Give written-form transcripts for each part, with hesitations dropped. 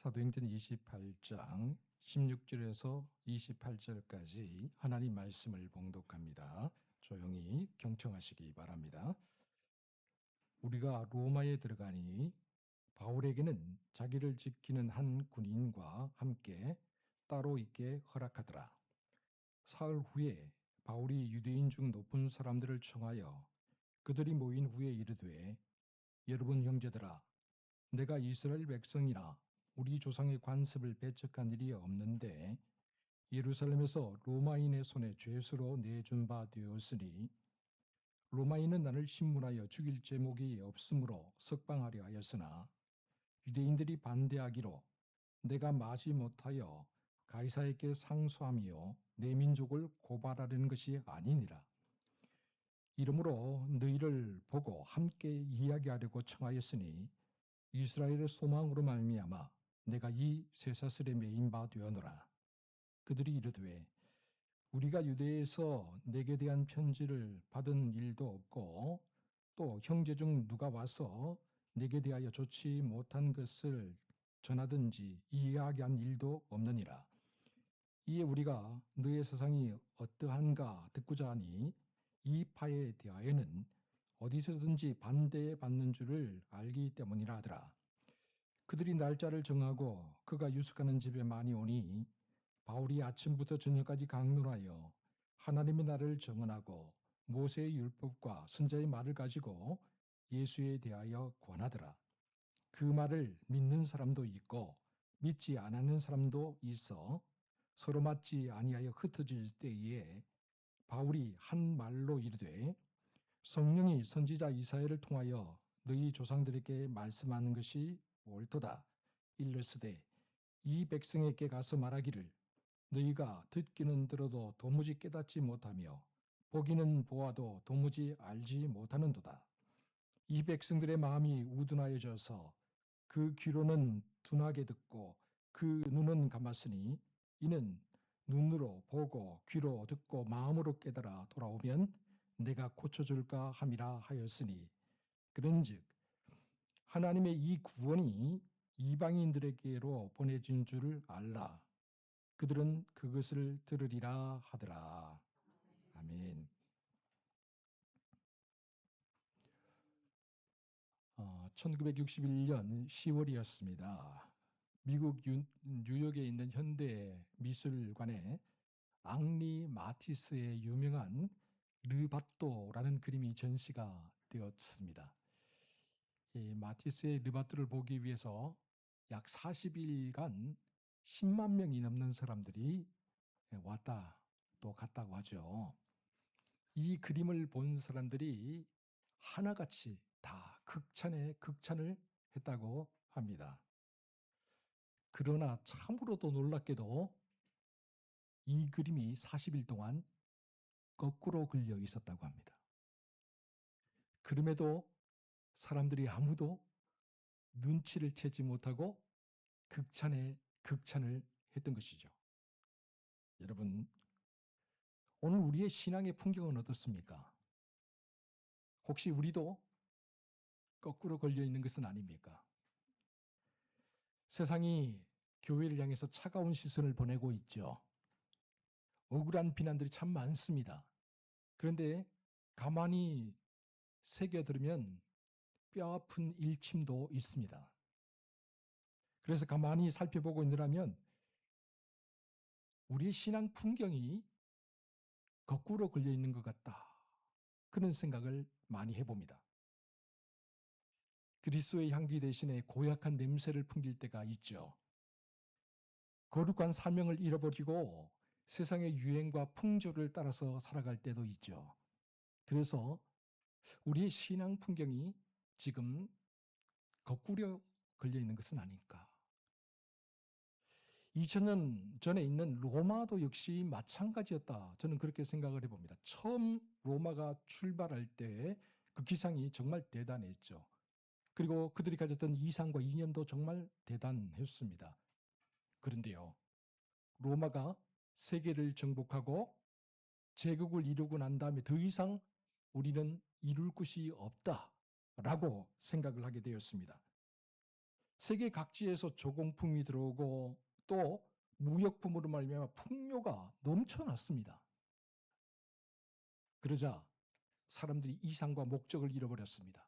사도행전 28장 16절에서 28절까지 하나님 말씀을 봉독합니다. 조용히 경청하시기 바랍니다. 우리가 로마에 들어가니 바울에게는 자기를 지키는 한 군인과 함께 따로 있게 허락하더라. 사흘 후에 바울이 유대인 중 높은 사람들을 청하여 그들이 모인 후에 이르되, 여러분 형제들아, 내가 이스라엘 백성이라 우리 조상의 관습을 배척한 일이 없는데 예루살렘에서 로마인의 손에 죄수로 내준 바 되었으니 로마인은 나를 신문하여 죽일 제목이 없으므로 석방하려 하였으나 유대인들이 반대하기로 내가 마지 못하여 가이사에게 상소하며 내 민족을 고발하려는 것이 아니니라. 이러므로 너희를 보고 함께 이야기하려고 청하였으니 이스라엘의 소망으로 말미암아 내가 이 쇠사슬에 매인 바 되었노라. 그들이 이르되, 우리가 유대에서 내게 대한 편지를 받은 일도 없고 또 형제 중 누가 와서 내게 대하여 좋지 못한 것을 전하든지 이야기한 일도 없느니라. 이에 우리가 너의 세상이 어떠한가 듣고자 하니 이 파에 대하여는 어디서든지 반대받는 줄을 알기 때문이라 하더라. 그들이 날짜를 정하고 그가 유숙하는 집에 많이 오니 바울이 아침부터 저녁까지 강론하여 하나님의 날을 정언하고 모세의 율법과 선자의 말을 가지고 예수에 대하여 권하더라. 그 말을 믿는 사람도 있고 믿지 않는 사람도 있어 서로 맞지 아니하여 흩어질 때에 바울이 한 말로 이르되, 성령이 선지자 이사야를 통하여 너희 조상들에게 말씀하는 것이 옳도다. 일러스되 이 백성에게 가서 말하기를, 너희가 듣기는 들어도 도무지 깨닫지 못하며 보기는 보아도 도무지 알지 못하는도다. 이 백성들의 마음이 우둔하여져서 그 귀로는 둔하게 듣고 그 눈은 감았으니 이는 눈으로 보고 귀로 듣고 마음으로 깨달아 돌아오면 내가 고쳐줄까 함이라 하였으니, 그런즉 하나님의 이 구원이 이방인들에게로 보내진 줄을 알라. 그들은 그것을 들으리라 하더라. 아멘. 1961년 10월이었습니다. 미국 뉴욕에 있는 현대 미술관에 앙리 마티스의 유명한 르바또라는 그림이 전시가 되었습니다. 이 마티스의 르바또를 보기 위해서 약 40일간 10만 명이 넘는 사람들이 왔다 또 갔다고 하죠. 이 그림을 본 사람들이 하나같이 다 극찬에 극찬을 했다고 합니다. 그러나 참으로도 놀랍게도 이 그림이 40일 동안 거꾸로 걸려 있었다고 합니다. 그럼에도 사람들이 아무도 눈치를 채지 못하고 극찬에 극찬을 했던 것이죠. 여러분, 오늘 우리의 신앙의 풍경은 어떻습니까? 혹시 우리도 거꾸로 걸려 있는 것은 아닙니까? 세상이 교회를 향해서 차가운 시선을 보내고 있죠. 억울한 비난들이 참 많습니다. 그런데 가만히 새겨들으면 뼈아픈 일침도 있습니다. 그래서 가만히 살펴보고 있느라면 우리의 신앙 풍경이 거꾸로 걸려 있는 것 같다. 그런 생각을 많이 해봅니다. 그리스도의 향기 대신에 고약한 냄새를 풍길 때가 있죠. 거룩한 사명을 잃어버리고 세상의 유행과 풍조를 따라서 살아갈 때도 있죠. 그래서 우리의 신앙 풍경이 지금 거꾸로 걸려 있는 것은 아닐까. 2000년 전에 있는 로마도 역시 마찬가지였다. 저는 그렇게 생각을 해봅니다. 처음 로마가 출발할 때 그 기상이 정말 대단했죠. 그리고 그들이 가졌던 이상과 이념도 정말 대단했습니다. 그런데요, 로마가 세계를 정복하고 제국을 이루고 난 다음에 더 이상 우리는 이룰 것이 없다라고 생각을 하게 되었습니다. 세계 각지에서 조공품이 들어오고 또 무역품으로 말미암아 풍요가 넘쳐났습니다. 그러자 사람들이 이상과 목적을 잃어버렸습니다.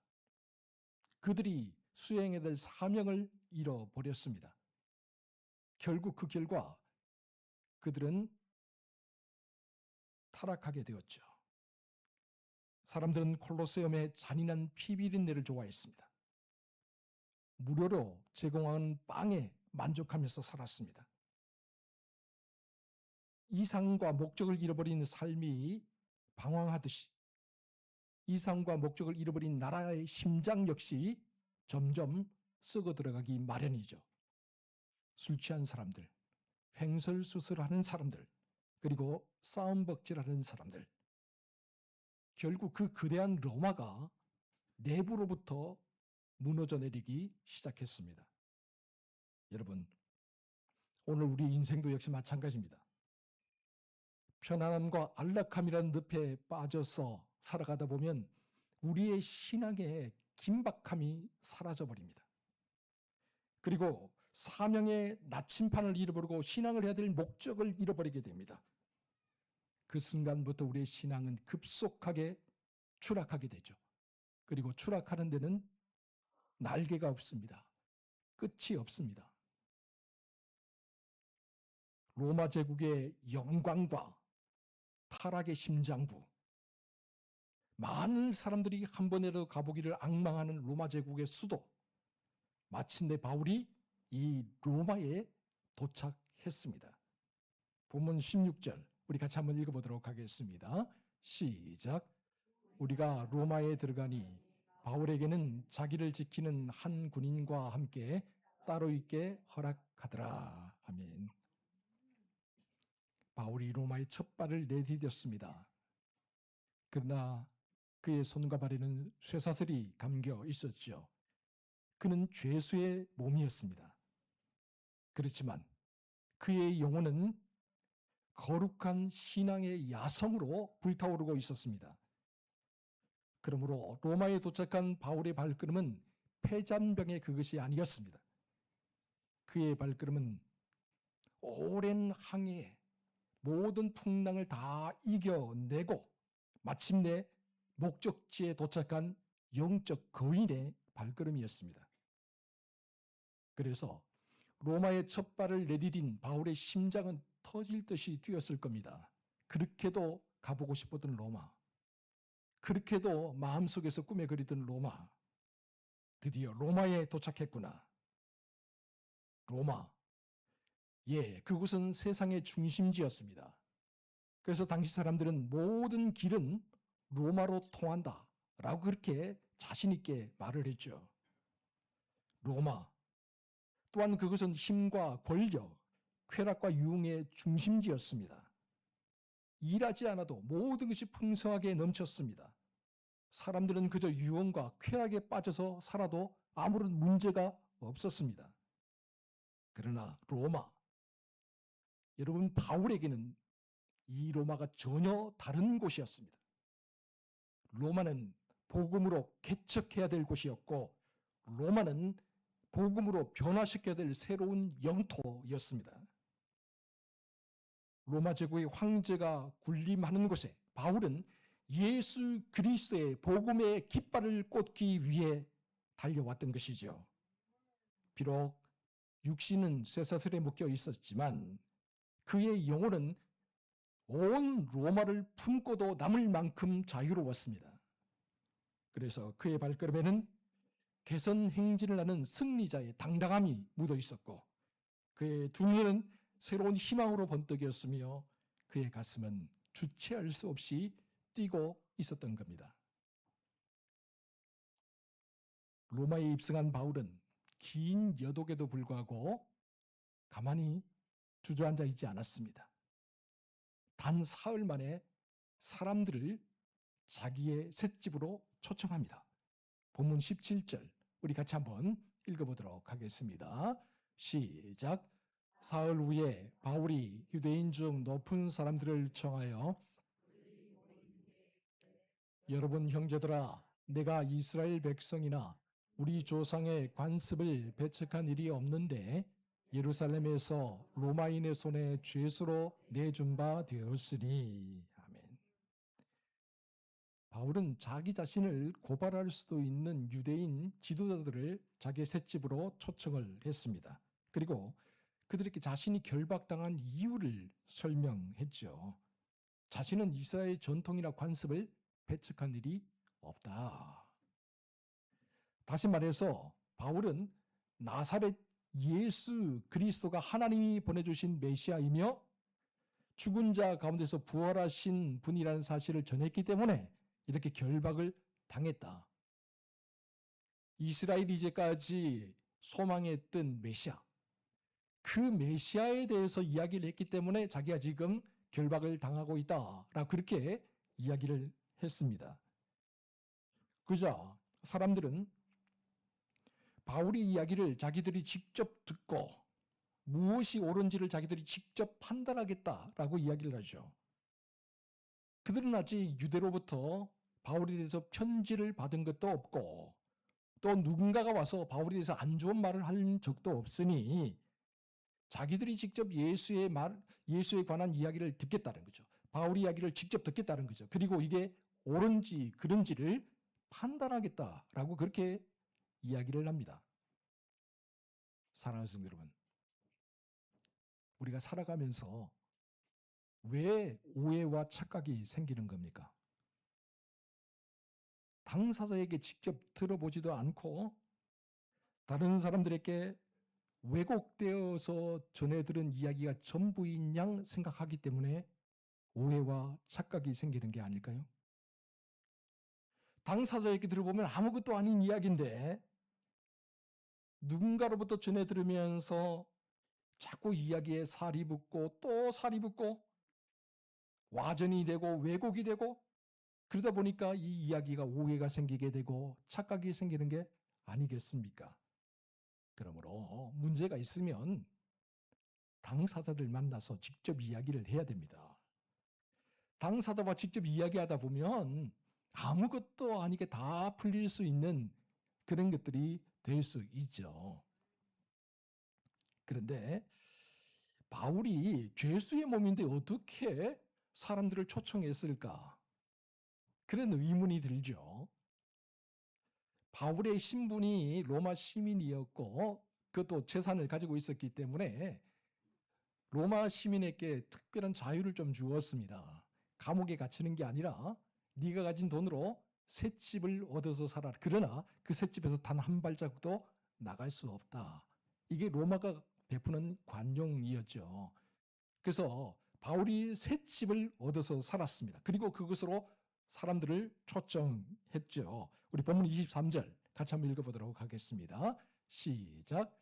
그들이 수행해야 될 사명을 잃어버렸습니다. 결국 그 결과 그들은 타락하게 되었죠. 사람들은 콜로세움의 잔인한 피비린내를 좋아했습니다. 무료로 제공하는 빵에 만족하면서 살았습니다. 이상과 목적을 잃어버린 삶이 방황하듯이 이상과 목적을 잃어버린 나라의 심장 역시 점점 썩어 들어가기 마련이죠. 술 취한 사람들, 횡설수설하는 사람들, 그리고 싸움벅질하는 사람들. 결국 그 거대한 로마가 내부로부터 무너져 내리기 시작했습니다. 여러분, 오늘 우리 인생도 역시 마찬가지입니다. 편안함과 안락함이라는 늪에 빠져서 살아가다 보면 우리의 신앙의 긴박함이 사라져버립니다. 그리고 사명의 나침판을 잃어버리고 신앙을 해야 될 목적을 잃어버리게 됩니다. 그 순간부터 우리의 신앙은 급속하게 추락하게 되죠. 그리고 추락하는 데는 날개가 없습니다. 끝이 없습니다. 로마 제국의 영광과 타락의 심장부, 많은 사람들이 한 번이라도 가보기를 앙망하는 로마 제국의 수도, 마침내 바울이 이 로마에 도착했습니다. 본문 16절 우리 같이 한번 읽어보도록 하겠습니다. 시작. 우리가 로마에 들어가니 바울에게는 자기를 지키는 한 군인과 함께 따로 있게 허락하더라. 아멘. 바울이 로마의 첫 발을 내디뎠습니다. 그러나 그의 손과 발에는 쇠사슬이 감겨 있었죠. 그는 죄수의 몸이었습니다. 그렇지만 그의 영혼은 거룩한 신앙의 야성으로 불타오르고 있었습니다. 그러므로 로마에 도착한 바울의 발걸음은 폐잔병의 그것이 아니었습니다. 그의 발걸음은 오랜 항해에 모든 풍랑을 다 이겨내고 마침내 목적지에 도착한 영적 거인의 발걸음이었습니다. 그래서 로마의 첫 발을 내디딘 바울의 심장은 터질 듯이 뛰었을 겁니다. 그렇게도 가보고 싶었던 로마, 그렇게도 마음속에서 꿈에 그리던 로마, 드디어 로마에 도착했구나. 로마, 그곳은 세상의 중심지였습니다. 그래서 당시 사람들은 모든 길은 로마로 통한다 라고 그렇게 자신 있게 말을 했죠. 로마, 또한 그것은 힘과 권력, 쾌락과 유흥의 중심지였습니다. 일하지 않아도 모든 것이 풍성하게 넘쳤습니다. 사람들은 그저 유흥과 쾌락에 빠져서 살아도 아무런 문제가 없었습니다. 그러나 로마, 여러분 바울에게는 이 로마가 전혀 다른 곳이었습니다. 로마는 복음으로 개척해야 될 곳이었고 로마는 복음으로 변화시켜야 될 새로운 영토였습니다. 로마 제국의 황제가 군림하는 곳에 바울은 예수 그리스도의 복음의 깃발을 꽂기 위해 달려왔던 것이죠. 비록 육신은 쇠사슬에 묶여 있었지만 그의 영혼은 온 로마를 품고도 남을 만큼 자유로웠습니다. 그래서 그의 발걸음에는 개선 행진을 하는 승리자의 당당함이 묻어 있었고 그의 두 눈에는 새로운 희망으로 번뜩였으며 그의 가슴은 주체할 수 없이 뛰고 있었던 겁니다. 로마에 입성한 바울은 긴 여독에도 불구하고 가만히 주저앉아 있지 않았습니다. 단 사흘 만에 사람들을 자기의 셋집으로 초청합니다. 본문 17절 우리 같이 한번 읽어보도록 하겠습니다. 시작. 사흘 후에 바울이 유대인 중 높은 사람들을 청하여 여러분 형제들아, 내가 이스라엘 백성이나 우리 조상의 관습을 배척한 일이 없는데 예루살렘에서 로마인의 손에 죄수로 내준 바 되었으니. 아멘. 바울은 자기 자신을 고발할 수도 있는 유대인 지도자들을 자기의 셋집으로 초청을 했습니다. 그리고 그들에게 자신이 결박당한 이유를 설명했죠. 자신은 이스라엘 전통이나 관습을 배척한 일이 없다. 다시 말해서 바울은 나사렛 예수 그리스도가 하나님이 보내주신 메시아이며 죽은 자 가운데서 부활하신 분이라는 사실을 전했기 때문에 이렇게 결박을 당했다. 이스라엘이 이제까지 소망했던 메시아, 그 메시아에 대해서 이야기를 했기 때문에 자기가 지금 결박을 당하고 있다라고 그렇게 이야기를 했습니다. 그저 사람들은 바울의 이야기를 자기들이 직접 듣고 무엇이 옳은지를 자기들이 직접 판단하겠다라고 이야기를 하죠. 그들은 아직 유대로부터 바울에 대해서 편지를 받은 것도 없고 또 누군가가 와서 바울에 대해서 안 좋은 말을 한 적도 없으니 자기들이 직접 예수에 관한 이야기를 듣겠다는 거죠. 바울 이야기를 직접 듣겠다는 거죠. 그리고 이게 옳은지 그른지를 판단하겠다라고 그렇게 이야기를 합니다. 사랑하는 성도 여러분, 우리가 살아가면서 왜 오해와 착각이 생기는 겁니까? 당사자에게 직접 들어보지도 않고 다른 사람들에게 왜곡되어서 전해 들은 이야기가 전부인 양 생각하기 때문에 오해와 착각이 생기는 게 아닐까요? 당사자에게 들어보면 아무것도 아닌 이야기인데 누군가로부터 전해 들으면서 자꾸 이야기에 살이 붙고 또 살이 붙고 와전이 되고 왜곡이 되고 그러다 보니까 이 이야기가 오해가 생기게 되고 착각이 생기는 게 아니겠습니까? 그러므로 문제가 있으면 당사자를 만나서 직접 이야기를 해야 됩니다. 당사자와 직접 이야기하다 보면 아무것도 아니게 다 풀릴 수 있는 그런 것들이 될 수 있죠. 그런데 바울이 죄수의 몸인데 어떻게 사람들을 초청했을까? 그런 의문이 들죠. 바울의 신분이 로마 시민이었고 그것도 재산을 가지고 있었기 때문에 로마 시민에게 특별한 자유를 좀 주었습니다. 감옥에 갇히는 게 아니라 네가 가진 돈으로 셋집을 얻어서 살아라. 그러나 그 셋집에서 단 한 발자국도 나갈 수 없다. 이게 로마가 베푸는 관용이었죠. 그래서 바울이 셋집을 얻어서 살았습니다. 그리고 그것으로 사람들을 초청했죠. 우리 본문 23절 같이 한번 읽어보도록 하겠습니다. 시작.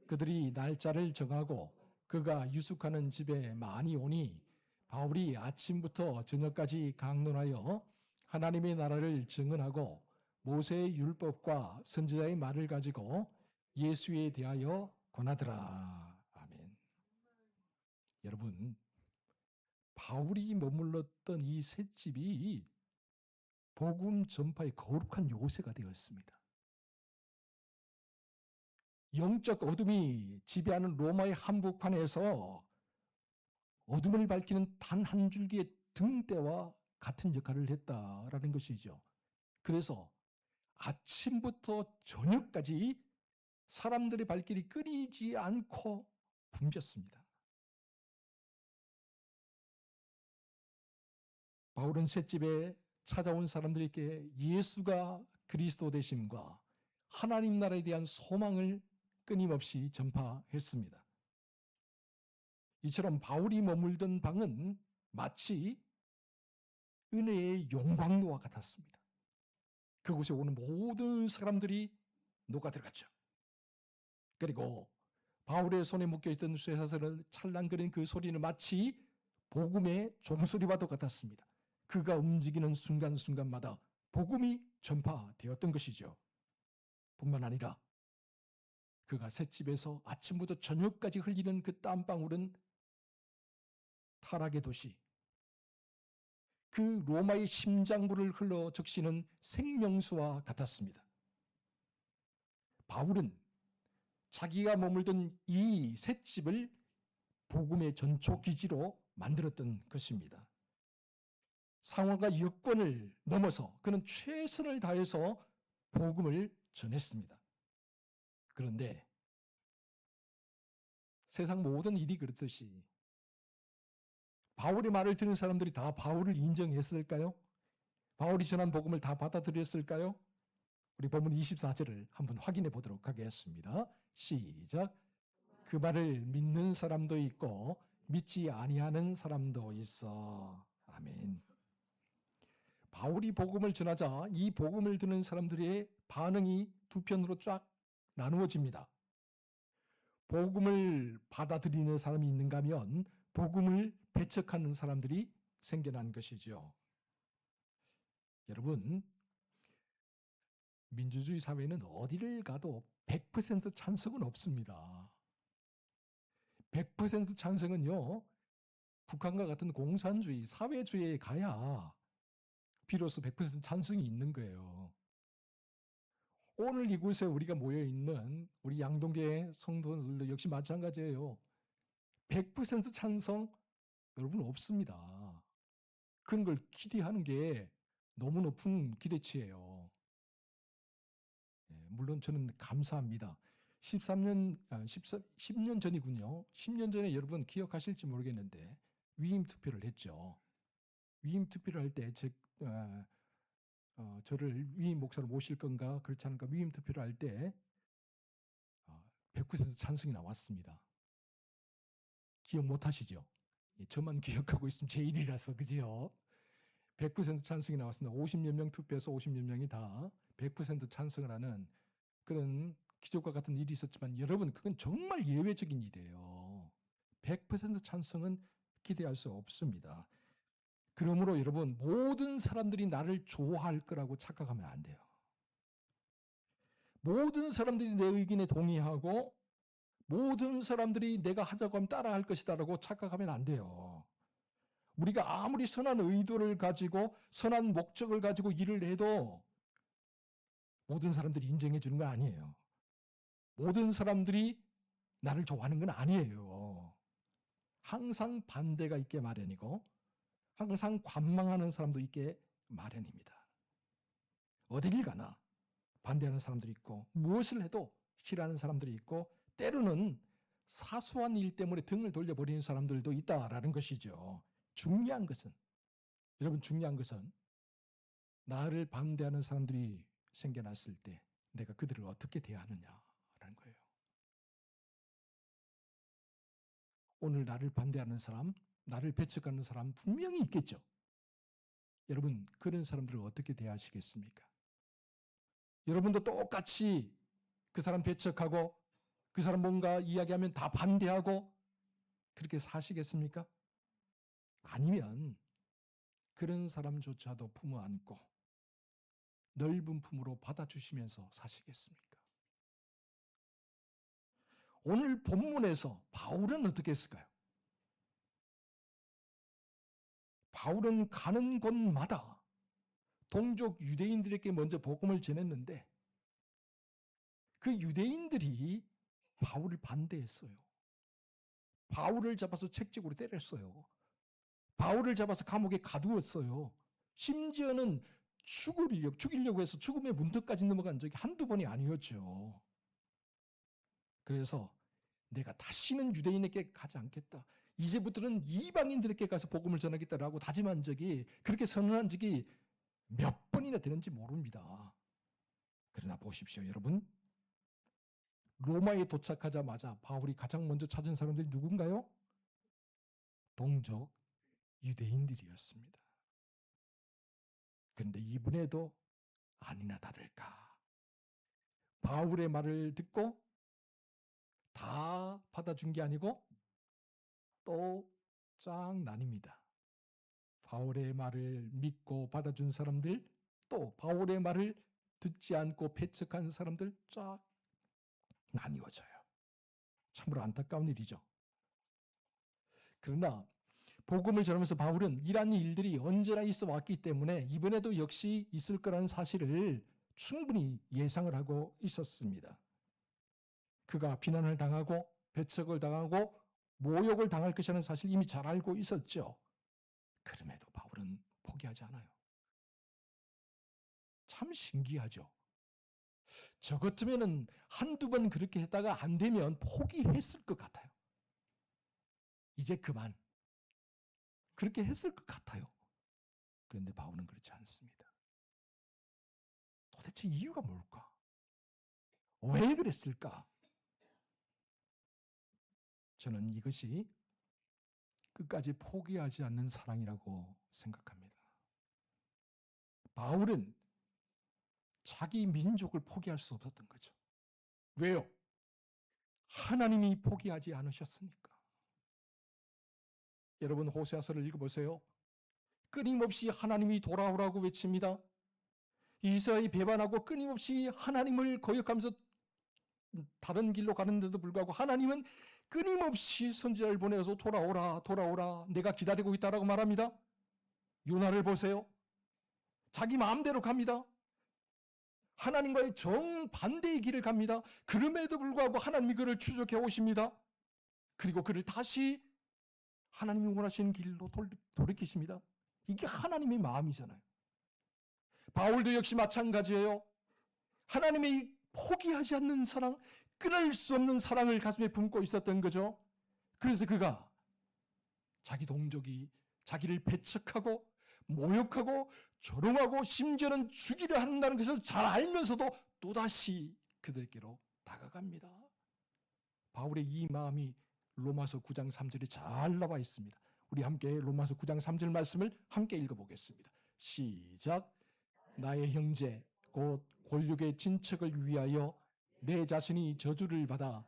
그들이 날짜를 정하고 그가 유숙하는 집에 많이 오니 바울이 아침부터 저녁까지 강론하여 하나님의 나라를 증언하고 모세의 율법과 선지자의 말을 가지고 예수에 대하여 권하더라. 아멘. 여러분, 바울이 머물렀던 이 셋집이 복음 전파의 거룩한 요새가 되었습니다. 영적 어둠이 지배하는 로마의 한복판에서 어둠을 밝히는 단 한 줄기의 등대와 같은 역할을 했다라는 것이죠. 그래서 아침부터 저녁까지 사람들의 발길이 끊이지 않고 붐볐습니다. 바울은 셋집에 찾아온 사람들에게 예수가 그리스도 되심과 하나님 나라에 대한 소망을 끊임없이 전파했습니다. 이처럼 바울이 머물던 방은 마치 은혜의 용광로와 같았습니다. 그곳에 오는 모든 사람들이 녹아들어갔죠. 그리고 바울의 손에 묶여있던 쇠사슬을 찰랑거리는 그 소리는 마치 복음의 종소리와도 같았습니다. 그가 움직이는 순간순간마다 복음이 전파되었던 것이죠. 뿐만 아니라 그가 셋집에서 아침부터 저녁까지 흘리는 그 땀방울은 타락의 도시, 그 로마의 심장부를 흘러 적시는 생명수와 같았습니다. 바울은 자기가 머물던 이 셋집을 복음의 전초 기지로 만들었던 것입니다. 상황과 여건을 넘어서 그는 최선을 다해서 복음을 전했습니다. 그런데 세상 모든 일이 그렇듯이 바울의 말을 들은 사람들이 다 바울을 인정했을까요? 바울이 전한 복음을 다 받아들였을까요? 우리 본문 24절을 한번 확인해 보도록 하겠습니다. 시작. 그 말을 믿는 사람도 있고 믿지 아니하는 사람도 있어. 아멘. 바울이 복음을 전하자 이 복음을 듣는 사람들의 반응이 두 편으로 쫙 나누어집니다. 복음을 받아들이는 사람이 있는가 하면 복음을 배척하는 사람들이 생겨난 것이죠. 여러분, 민주주의 사회는 어디를 가도 100% 찬성은 없습니다. 100% 찬성은요, 북한과 같은 공산주의, 사회주의에 가야 비로소 100% 찬성이 있는 거예요. 오늘 이곳에 우리가 모여있는 우리 양동계 성도들도 역시 마찬가지예요. 100% 찬성 여러분 없습니다. 그런 걸 기대하는 게 너무 높은 기대치예요. 물론 저는 감사합니다. 10년 전이군요. 10년 전에 여러분 기억하실지 모르겠는데 위임 투표를 했죠. 위임 투표를 할 때 저를 위임 목사로 모실 건가 그렇지 않은가 위임 투표를 할 때 100% 찬성이 나왔습니다. 기억 못 하시죠? 저만 기억하고 있으면 제 일이라서 그죠? 100% 찬성이 나왔습니다. 50몇 명 투표해서 50몇 명이 다 100% 찬성을 하는 그런 기적과 같은 일이 있었지만 여러분 그건 정말 예외적인 일이에요. 100% 찬성은 기대할 수 없습니다. 그러므로 여러분 모든 사람들이 나를 좋아할 거라고 착각하면 안 돼요. 모든 사람들이 내 의견에 동의하고 모든 사람들이 내가 하자고 하면 따라할 것이다라고 착각하면 안 돼요. 우리가 아무리 선한 의도를 가지고 선한 목적을 가지고 일을 해도 모든 사람들이 인정해 주는 거 아니에요. 모든 사람들이 나를 좋아하는 건 아니에요. 항상 반대가 있게 마련이고 항상 관망하는 사람도 있게 마련입니다. 어디를 가나 반대하는 사람들이 있고 무엇을 해도 싫어하는 사람들이 있고 때로는 사소한 일 때문에 등을 돌려버리는 사람들도 있다라는 것이죠. 중요한 것은 나를 반대하는 사람들이 생겨났을 때 내가 그들을 어떻게 대하느냐라는 거예요. 오늘 나를 반대하는 사람, 나를 배척하는 사람 분명히 있겠죠. 여러분 그런 사람들을 어떻게 대하시겠습니까? 여러분도 똑같이 그 사람 배척하고 그 사람 뭔가 이야기하면 다 반대하고 그렇게 사시겠습니까? 아니면 그런 사람조차도 품어 안고 넓은 품으로 받아주시면서 사시겠습니까? 오늘 본문에서 바울은 어떻게 했을까요? 바울은 가는 곳마다 동족 유대인들에게 먼저 복음을 전했는데 그 유대인들이 바울을 반대했어요. 바울을 잡아서 책찍으로 때렸어요. 바울을 잡아서 감옥에 가두었어요. 심지어는 죽이려고 해서 죽음의 문턱까지 넘어간 적이 한두 번이 아니었죠. 그래서 내가 다시는 유대인에게 가지 않겠다. 이제부터는 이방인들에게 가서 복음을 전하겠다라고 다짐한 적이 그렇게 선언한 적이 몇 번이나 되는지 모릅니다. 그러나 보십시오 여러분. 로마에 도착하자마자 바울이 가장 먼저 찾은 사람들이 누군가요? 동족 유대인들이었습니다. 그런데 이번에도 아니나 다를까 바울의 말을 듣고 다 받아준 게 아니고 또 쫙 나뉩니다. 바울의 말을 믿고 받아준 사람들 또 바울의 말을 듣지 않고 배척한 사람들 쫙 나뉘어져요. 참으로 안타까운 일이죠. 그러나 복음을 전하면서 바울은 이러한 일들이 언제나 있어 왔기 때문에 이번에도 역시 있을 거라는 사실을 충분히 예상을 하고 있었습니다. 그가 비난을 당하고 배척을 당하고 모욕을 당할 것이라는 사실 이미 잘 알고 있었죠. 그럼에도 바울은 포기하지 않아요. 참 신기하죠. 저 같으면 한두 번 그렇게 했다가 안 되면 포기했을 것 같아요. 이제 그만. 그렇게 했을 것 같아요. 그런데 바울은 그렇지 않습니다. 도대체 이유가 뭘까? 왜 그랬을까? 저는 이것이 끝까지 포기하지 않는 사랑이라고 생각합니다. 바울은 자기 민족을 포기할 수 없었던 거죠. 왜요? 하나님이 포기하지 않으셨으니까. 여러분 호세아서를 읽어보세요. 끊임없이 하나님이 돌아오라고 외칩니다. 이스라엘이 배반하고 끊임없이 하나님을 거역하면서 다른 길로 가는데도 불구하고 하나님은 끊임없이 선지자를 보내서 돌아오라 돌아오라 내가 기다리고 있다라고 말합니다. 요나를 보세요. 자기 마음대로 갑니다. 하나님과의 정반대의 길을 갑니다. 그럼에도 불구하고 하나님이 그를 추적해 오십니다. 그리고 그를 다시 하나님이 원하시는 길로 돌이키십니다. 이게 하나님의 마음이잖아요. 바울도 역시 마찬가지예요. 하나님의 포기하지 않는 사랑, 끊을 수 없는 사랑을 가슴에 품고 있었던 거죠. 그래서 그가 자기 동족이 자기를 배척하고 모욕하고 조롱하고 심지어는 죽이려 한다는 것을 잘 알면서도 또다시 그들께로 다가갑니다. 바울의 이 마음이 로마서 9장 3절에 잘 나와 있습니다. 우리 함께 로마서 9장 3절 말씀을 함께 읽어보겠습니다. 시작. 나의 형제 곧 골육의 친척을 위하여 내 자신이 저주를 받아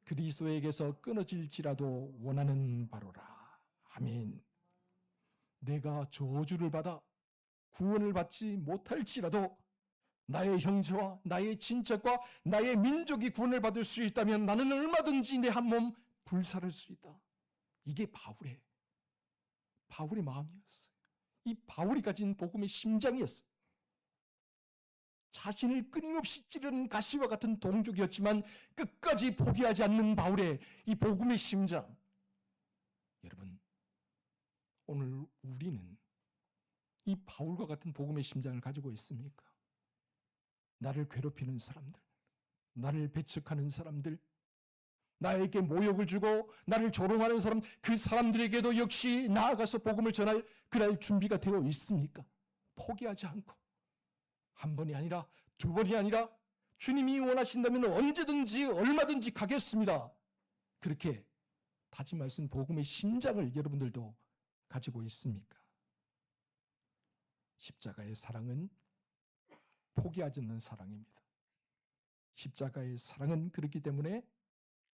그리스도에게서 끊어질지라도 원하는 바로라. 아멘. 내가 저주를 받아 구원을 받지 못할지라도 나의 형제와 나의 친척과 나의 민족이 구원을 받을 수 있다면 나는 얼마든지 내 한 몸 불살을 수 있다. 이게 바울의 마음이었어요. 이 바울이 가진 복음의 심장이었어요. 자신을 끊임없이 찌르는 가시와 같은 동족이었지만 끝까지 포기하지 않는 바울의 이 복음의 심장. 여러분, 오늘 우리는 이 바울과 같은 복음의 심장을 가지고 있습니까? 나를 괴롭히는 사람들, 나를 배척하는 사람들, 나에게 모욕을 주고 나를 조롱하는 사람, 그 사람들에게도 역시 나아가서 복음을 전할 그날 준비가 되어 있습니까? 포기하지 않고 한 번이 아니라 두 번이 아니라 주님이 원하신다면 언제든지 얼마든지 가겠습니다. 그렇게 다짐할 수 있는 복음의 심장을 여러분들도 가지고 있습니까? 십자가의 사랑은 포기하지 않는 사랑입니다. 십자가의 사랑은 그렇기 때문에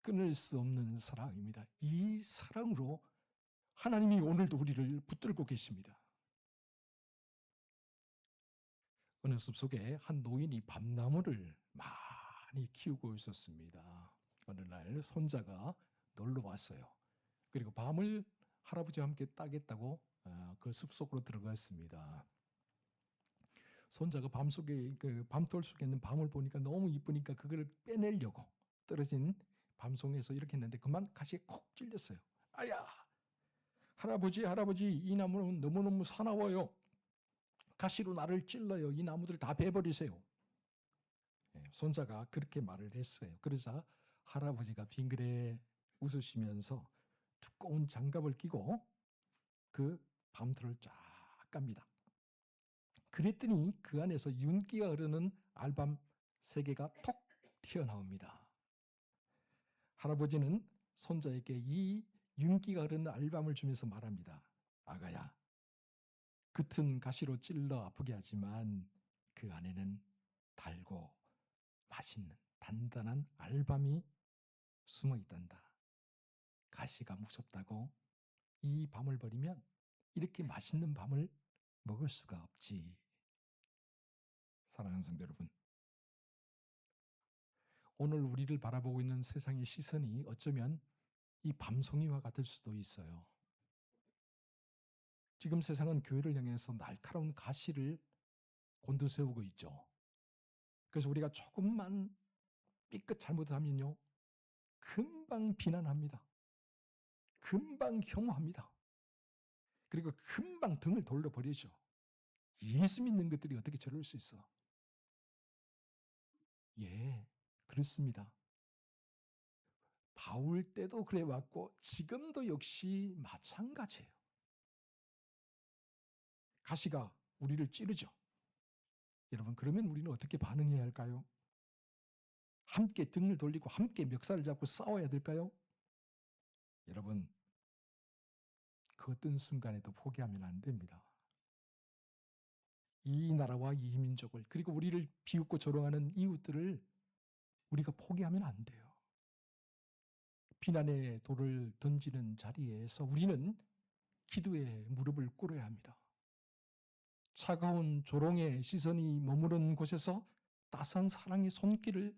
끊을 수 없는 사랑입니다. 이 사랑으로 하나님이 오늘도 우리를 붙들고 계십니다. 어느 숲속에 한 노인이 밤나무를 많이 키우고 있었습니다. 어느 날 손자가 놀러 왔어요. 그리고 밤을 할아버지와 함께 따겠다고 그 숲속으로 들어갔습니다. 손자가 밤돌 속에 있는 밤을 보니까 너무 이쁘니까 그걸 빼내려고 떨어진 밤송에서 이렇게 했는데 그만 가시에 콕 찔렸어요. 아야, 할아버지 이 나무는 너무너무 사나워요. 가시로 나를 찔러요. 이 나무들 다 베버리세요. 손자가 그렇게 말을 했어요. 그러자 할아버지가 빙그레 웃으시면서 두꺼운 장갑을 끼고 그 밤틀을 쫙 깝니다. 그랬더니 그 안에서 윤기가 흐르는 알밤 3개가 톡 튀어나옵니다. 할아버지는 손자에게 이 윤기가 흐르는 알밤을 주면서 말합니다. 아가야, 겉은 가시로 찔러 아프게 하지만 그 안에는 달고 맛있는 단단한 알밤이 숨어 있단다. 가시가 무섭다고 이 밤을 버리면 이렇게 맛있는 밤을 먹을 수가 없지. 사랑하는 성도 여러분, 오늘 우리를 바라보고 있는 세상의 시선이 어쩌면 이 밤송이와 같을 수도 있어요. 지금 세상은 교회를 향해서 날카로운 가시를 곤두세우고 있죠. 그래서 우리가 조금만 삐끗 잘못하면요, 금방 비난합니다. 금방 혐오합니다. 그리고 금방 등을 돌려버리죠. 예수 믿는 것들이 어떻게 저럴 수 있어? 예, 그렇습니다. 바울 때도 그래왔고 지금도 역시 마찬가지예요. 가시가 우리를 찌르죠. 여러분, 그러면 우리는 어떻게 반응해야 할까요? 함께 등을 돌리고 함께 멱살을 잡고 싸워야 될까요? 여러분, 그 어떤 순간에도 포기하면 안 됩니다. 이 나라와 이 민족을, 그리고 우리를 비웃고 조롱하는 이웃들을 우리가 포기하면 안 돼요. 비난의 돌을 던지는 자리에서 우리는 기도에 무릎을 꿇어야 합니다. 차가운 조롱의 시선이 머무른 곳에서 따스한 사랑의 손길을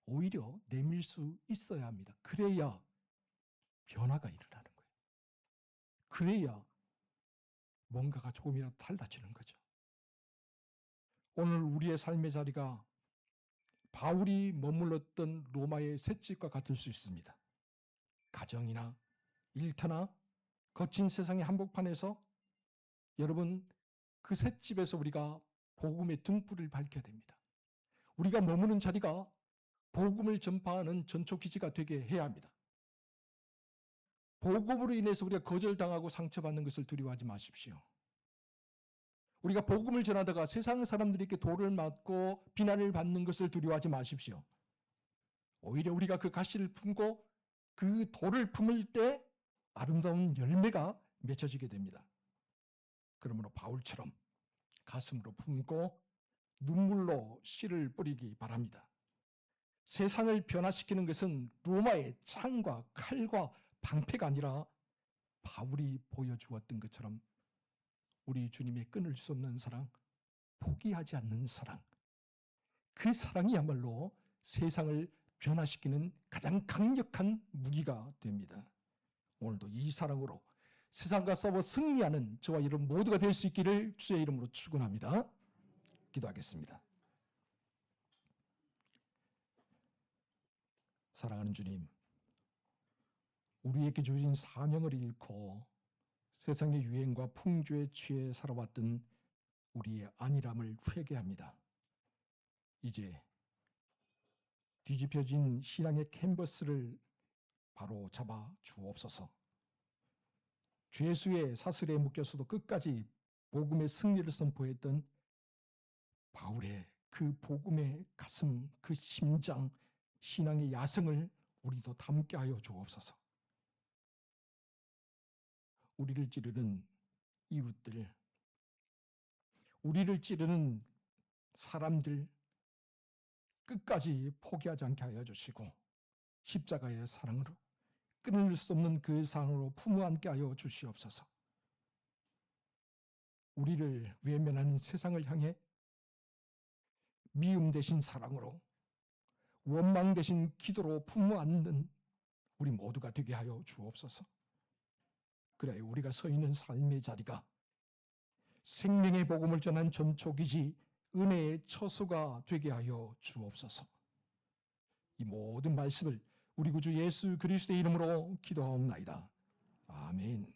오히려 내밀 수 있어야 합니다. 그래야 변화가 일어나는 거예요. 그래야 뭔가가 조금이라도 달라지는 거죠. 오늘 우리의 삶의 자리가 바울이 머물렀던 로마의 셋집과 같을 수 있습니다. 가정이나 일터나 거친 세상의 한복판에서 여러분, 그 셋집에서 우리가 복음의 등불을 밝혀야 됩니다. 우리가 머무는 자리가 복음을 전파하는 전초기지가 되게 해야 합니다. 복음으로 인해서 우리가 거절당하고 상처받는 것을 두려워하지 마십시오. 우리가 복음을 전하다가 세상 사람들에게 돌을 맞고 비난을 받는 것을 두려워하지 마십시오. 오히려 우리가 그 가시를 품고 그 돌을 품을 때 아름다운 열매가 맺혀지게 됩니다. 그러므로 바울처럼 가슴으로 품고 눈물로 씨를 뿌리기 바랍니다. 세상을 변화시키는 것은 로마의 창과 칼과 방패가 아니라 바울이 보여주었던 것처럼 우리 주님의 끊을 수 없는 사랑, 포기하지 않는 사랑, 그 사랑이야말로 세상을 변화시키는 가장 강력한 무기가 됩니다. 오늘도 이 사랑으로 세상과 싸워 승리하는 저와 여러분 모두가 될 수 있기를 주의 이름으로 축원합니다. 기도하겠습니다. 사랑하는 주님, 우리에게 주신 사명을 잃고 세상의 유행과 풍조에 취해 살아왔던 우리의 안일함을 회개합니다. 이제 뒤집혀진 신앙의 캔버스를 바로 잡아 주옵소서. 죄수의 사슬에 묶여서도 끝까지 복음의 승리를 선포했던 바울의 그 복음의 가슴, 그 심장, 신앙의 야성을 우리도 담게 하여 주옵소서. 우리를 찌르는 이웃들, 우리를 찌르는 사람들 끝까지 포기하지 않게 하여 주시고 십자가의 사랑으로 끊을 수 없는 그 사랑으로 품어 안게 하여 주시옵소서. 우리를 외면하는 세상을 향해 미움 대신 사랑으로, 원망 대신 기도로 품어 안는 우리 모두가 되게 하여 주옵소서. 그래 우리가 서 있는 삶의 자리가 생명의 복음을 전한 전초기지, 은혜의 처소가 되게 하여 주옵소서. 이 모든 말씀을 우리 구주 예수 그리스도의 이름으로 기도하옵나이다. 아멘.